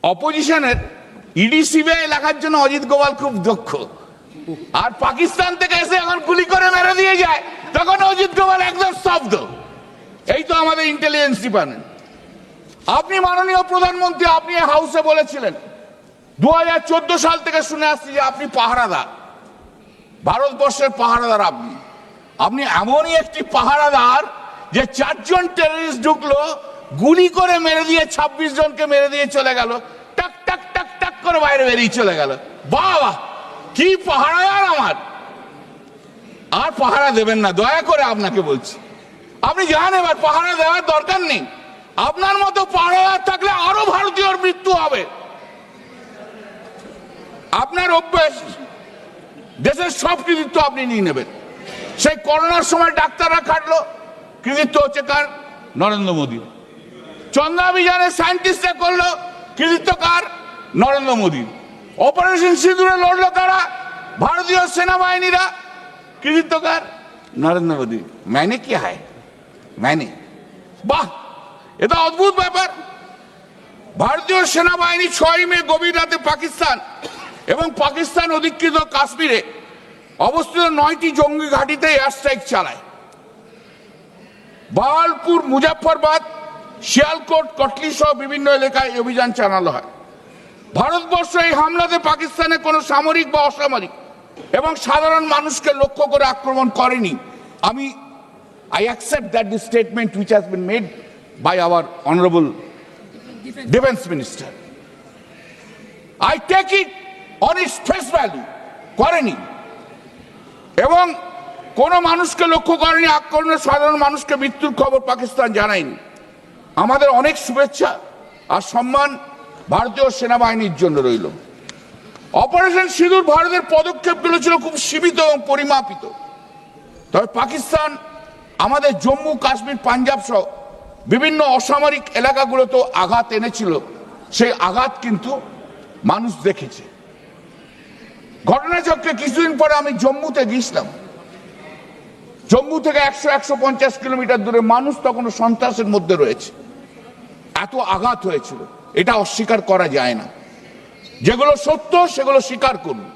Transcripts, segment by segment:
অপোজিশনের ED CBI লেখার জন্য অজিত গোয়াল খুব দক্ষ, আর পাকিস্তান থেকে এসে এখন গুলি করে মেরে দিয়ে যায়, তখন অজিত গোয়াল একদম স্তব্ধ। এই তো আমাদের ইন্টেলিজেন্স ডিপার্টমেন্ট। আপনি মাননীয় প্রধানমন্ত্রী, আপনি হাউসে বলেছিলেন 2014 সাল থেকে শুনে আসছি যে আপনি পাহারাদার, ভারতবর্ষের পাহারাদার। আপনি এমনই একটি পাহারাদার যে 4 জন টেররিস্ট ঢুকলো, গুলি করে মেরে দিয়ে 26 জনকে মেরে দিয়ে চলে গেল, টাক টাক টাক টাক করে বাইরে বেরিয়ে চলে গেল। বাহ, কি পাহারাদার আমার! আর পাহারা দেবেন না, দয়া করে আপনাকে বলছি। আপনি জানেন এবার পাহারা দেওয়ার দরকার নেই। আপনার মতো পাহারাদার থাকলে আরো ভারতীয়র মৃত্যু হবে। আপনার অভ্যেস, দেশের সব কৃতিত্ব আপনি নিয়ে নেবেন। সেই করোনার সময় ডাক্তাররা খাটলো, কৃতিত্ব হচ্ছে কার? নরেন্দ্র মোদী। চন্দ্রাভিযানে সায়েন্টিস্টরা করলো, কৃতিত্ব কার? নরেন্দ্র মোদী। অপারেশন সিঁদুরে লড়লো কারা? ভারতীয় সেনাবাহিনীরা, কৃতিত্ব কার? নরেন্দ্র মোদী। मैंने क्या है, मैंने। বাহ, এটা অদ্ভুত ব্যাপার। ভারতীয় সেনাবাহিনী 6 মে গভীর রাতে পাকিস্তান এবং পাকিস্তান অধিকৃত কাশ্মীরে অবস্থিত 9টি জঙ্গি ঘাঁটিতে এয়ার স্ট্রাইক চালায়। বাহালপুর, মুজাফফরবাদ, শিয়ালকোট, কটলি সহ বিভিন্ন এলাকায় অভিযান চালানো হয়। ভারতবর্ষ এই হামলাতে পাকিস্তানে কোনো সামরিক বা অসামরিক এবং সাধারণ মানুষকে লক্ষ্য করে আক্রমণ করেনি। I accept that this statement which has been made by our honorable defense minister. I take it on its face value. করেনি এবং কোন মানুষকে লক্ষ্য করেনি, আক্রমণে সাধারণ মানুষকে মৃত্যুর খবর পাকিস্তান জানায়নি। আমাদের অনেক শুভেচ্ছা আর সম্মান ভারতীয় সেনাবাহিনীর জন্য রইল। অপারেশন সিঁদুর ভারতের পদক্ষেপগুলো ছিল খুব সীমিত এবং পরিমাপিত, তবে পাকিস্তান আমাদের জম্মু, কাশ্মীর, পাঞ্জাব সহ বিভিন্ন অসামরিক এলাকাগুলোতে আঘাত এনেছিল। সেই আঘাত কিন্তু মানুষ দেখেছে। ঘটনাচক্রে কিছুদিন পরে আমি জম্মুতে গিয়েছিলাম। জম্মু থেকে 100-150 কিলোমিটার দূরে মানুষ তখনও সন্ত্রাসের মধ্যে রয়েছে। এত আঘাত হয়েছিল, এটা অস্বীকার করা যায় না। যেগুলো সত্য সেগুলো স্বীকার করুন।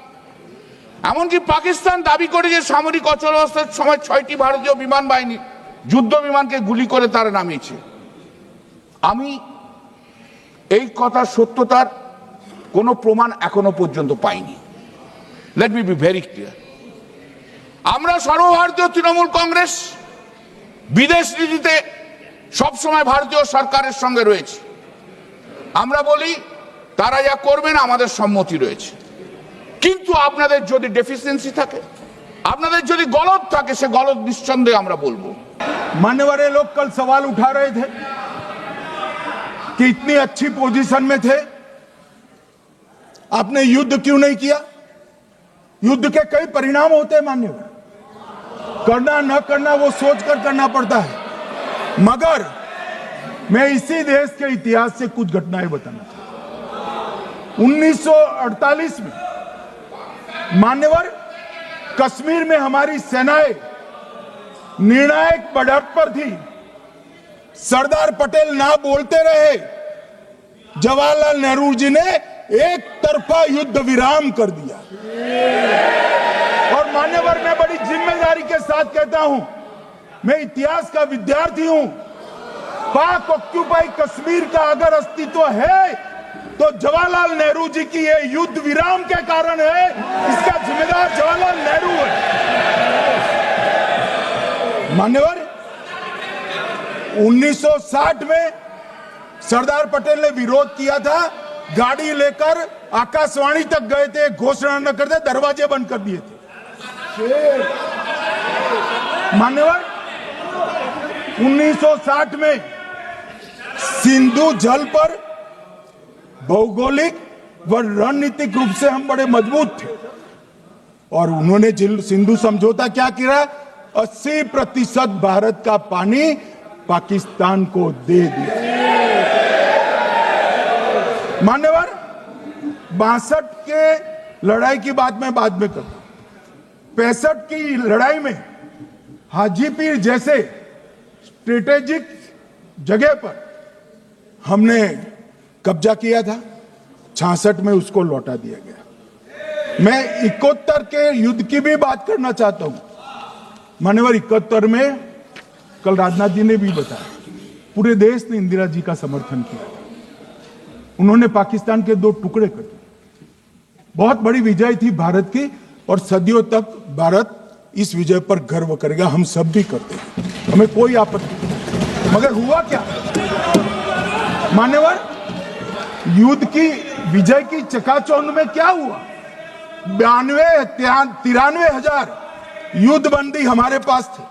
এমনকি পাকিস্তান দাবি করে যে সামরিক অচলাবস্থার সময় 6টি ভারতীয় বিমান বাহিনী যুদ্ধ বিমানকে গুলি করে তারা নামিয়েছে। আমি এই কথা সত্যতার কোনো প্রমাণ এখনো পর্যন্ত পাইনি। Let me be very clear. আমরা সর্বভারতীয় তৃণমূল কংগ্রেস বিদেশ নীতিতে সবসময় ভারতীয় সরকারের সঙ্গে রয়েছে। আমরা বলি তারা যা করবেন আমাদের সম্মতি রয়েছে, কিন্তু আপনাদের যদি ডেফিসিয়েন্সি থাকে, আপনাদের যদি গলদ থাকে, সে গলদ নিঃসন্দেহে আমরা বলবো। मान्यवर लोग कल सवाल उठा रहे थे कि इतनी अच्छी पोजीशन में थे, आपने युद्ध क्यों नहीं किया? युद्ध के कई परिणाम होते हैं मान्यवर, करना न करना वो सोचकर करना पड़ता है। मगर मैं इसी देश के इतिहास से कुछ घटनाएं बताना चाहता हूं। 1948 में मान्यवर कश्मीर में हमारी सेनाएं निर्णायक बढ़त पर थी। सरदार पटेल ना बोलते रहे, जवाहरलाल नेहरू जी ने एक तरफा युद्ध विराम कर दिया। और मान्यवर मैं बड़ी जिम्मेदारी के साथ कहता हूं, मैं इतिहास का विद्यार्थी हूं। पाक ऑक्यूपाई कश्मीर का अगर अस्तित्व है तो जवाहरलाल नेहरू जी की ये युद्ध विराम के कारण है। इसका जिम्मेदार जवाहरलाल नेहरू है। मान्यवर 1960 में सरदार पटेल ने विरोध किया था, गाड़ी लेकर आकाशवाणी तक गए थे, घोषणा न करते दरवाजे बंद कर दिए थे। मान्यवर 1960 में सिंधु जल पर भौगोलिक व रणनीतिक रूप से हम बड़े मजबूत थे और उन्होंने सिंधु समझौता क्या किया? 80% भारत का पानी पाकिस्तान को दे दिया। मान्यवर 62 के लड़ाई की बात मैं बाद में करूं। 65 की लड़ाई में हाजीपीर जैसे स्ट्रेटेजिक जगह पर हमने कब्जा किया था। 66 में उसको लौटा दिया गया। मैं 71 के युद्ध की भी बात करना चाहता हूं। मान्यवर 71 में कल राजनाथ जी ने भी बताया, पूरे देश ने इंदिरा जी का समर्थन किया। उन्होंने पाकिस्तान के 2 टुकड़े कर दिए। बहुत बड़ी विजय थी भारत की, और सदियों तक भारत इस विजय पर गर्व करेगा। हम सब भी करते हैं, हमें कोई आपत्ति नहीं। मगर हुआ क्या मान्यवर, युद्ध की विजय की चकाचौंध में क्या हुआ? 93 हजार युद्धबंदी हमारे पास थे,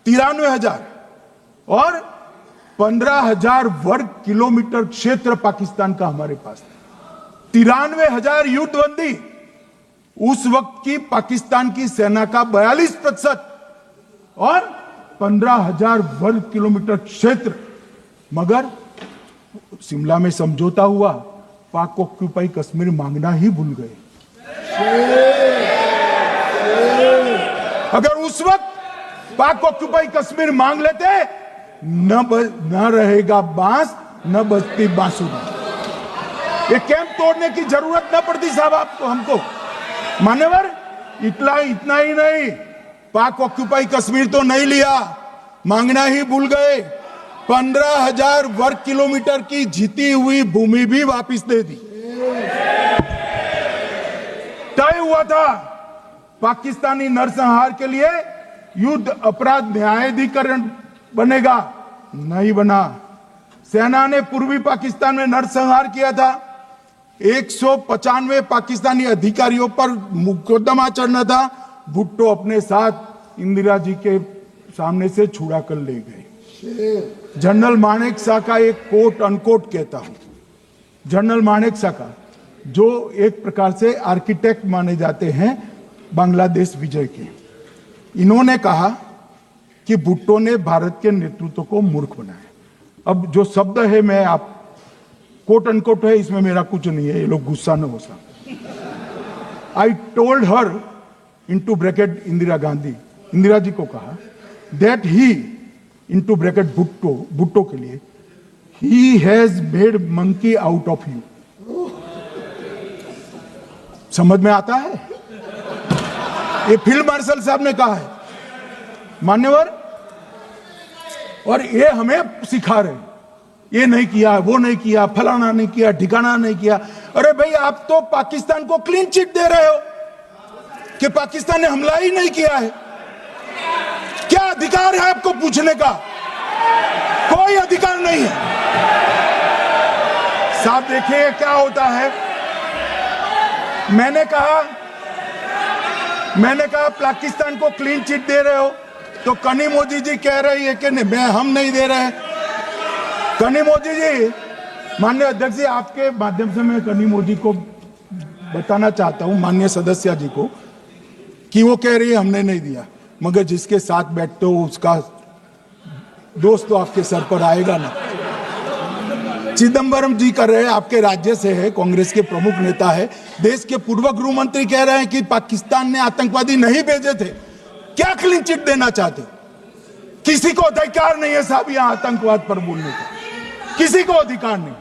93,000, और 15,000 वर्ग किलोमीटर क्षेत्र पाकिस्तान का हमारे पास था। 93,000 युद्धबंदी, उस वक्त की पाकिस्तान की सेना का 42%, और 15,000 वर्ग किलोमीटर क्षेत्र। मगर शिमला में समझौता हुआ, पाक ऑक्यूपाई कश्मीर मांगना ही भूल गए। अगर उस वक्त पाक ऑक्यूपाई कश्मीर मांग लेते, न रहेगा बांस, न बजती बांसुरी। ये कैंप तोड़ने की जरूरत न पड़ती साहब आपको, हमको। मान्यवर इतना ही नहीं, पाक ऑक्यूपाई कश्मीर तो नहीं लिया, मांगना ही भूल गए। 15,000 वर्ग किलोमीटर की जीती हुई भूमि भी वापस दे दी। तय हुआ था पाकिस्तानी नरसंहार के लिए युद्ध अपराध न्यायाधिकरण बनेगा, नहीं बना। सेना ने पूर्वी पाकिस्तान में नरसंहार किया था। 195 पाकिस्तानी अधिकारियों पर मुकदमा चढ़ना था। भुट्टो अपने साथ इंदिरा जी के सामने से छुड़ा कर ले गए। जनरल मानेक शॉ का एक कोट अनकोट कहता हूं, जनरल मानेक शॉ का, जो एक प्रकार से आर्किटेक्ट माने जाते हैं बांग्लादेश विजय के, इन्होंने कहा कि भुट्टो ने भारत के नेतृत्व को मूर्ख बनाया। अब जो शब्द है, मैं आप कोट अनकोट है, इसमें मेरा कुछ नहीं है, ये लोग गुस्सा न हो सकते। I told her into bracket Indira Gandhi, Indira ji को कहा, that he into bracket Bhutto के लिए, he has made monkey out of you. समझ में आता है? ये फील्ड मार्शल साहब ने कहा है मान्यवर, और ये हमें सिखा रहे, ये नहीं किया, वो नहीं किया, फलाना नहीं किया, ठिकाना नहीं किया। अरे भाई, आप तो पाकिस्तान को क्लीन चिट दे रहे हो कि पाकिस्तान ने हमला ही नहीं किया है। क्या अधिकार है आपको पूछने का? कोई अधिकार नहीं है साहब। देखिए क्या होता है, मैंने कहा पाकिस्तान को क्लीन चिट दे रहे हो, तो कनी मोदी जी कह रही है कि नहीं, हम नहीं दे रहे हैं। कनी मोदी जी, माननीय अध्यक्ष जी, आपके माध्यम से मैं कनी मोदी को बताना चाहता हूं, माननीय सदस्य जी को, कि वो कह रही है हमने नहीं दिया, मगर जिसके साथ बैठते हो उसका दोस्त तो आपके सर पर आएगा ना। चिदंबरम जी कर रहे हैं, आपके राज्य से है, कांग्रेस के प्रमुख नेता है, देश के पूर्व गृह मंत्री कह रहे हैं कि पाकिस्तान ने आतंकवादी नहीं भेजे थे। क्या क्लीन चिट देना चाहते? किसी को अधिकार नहीं है साहब यहां आतंकवाद पर बोलने का, किसी को अधिकार नहीं।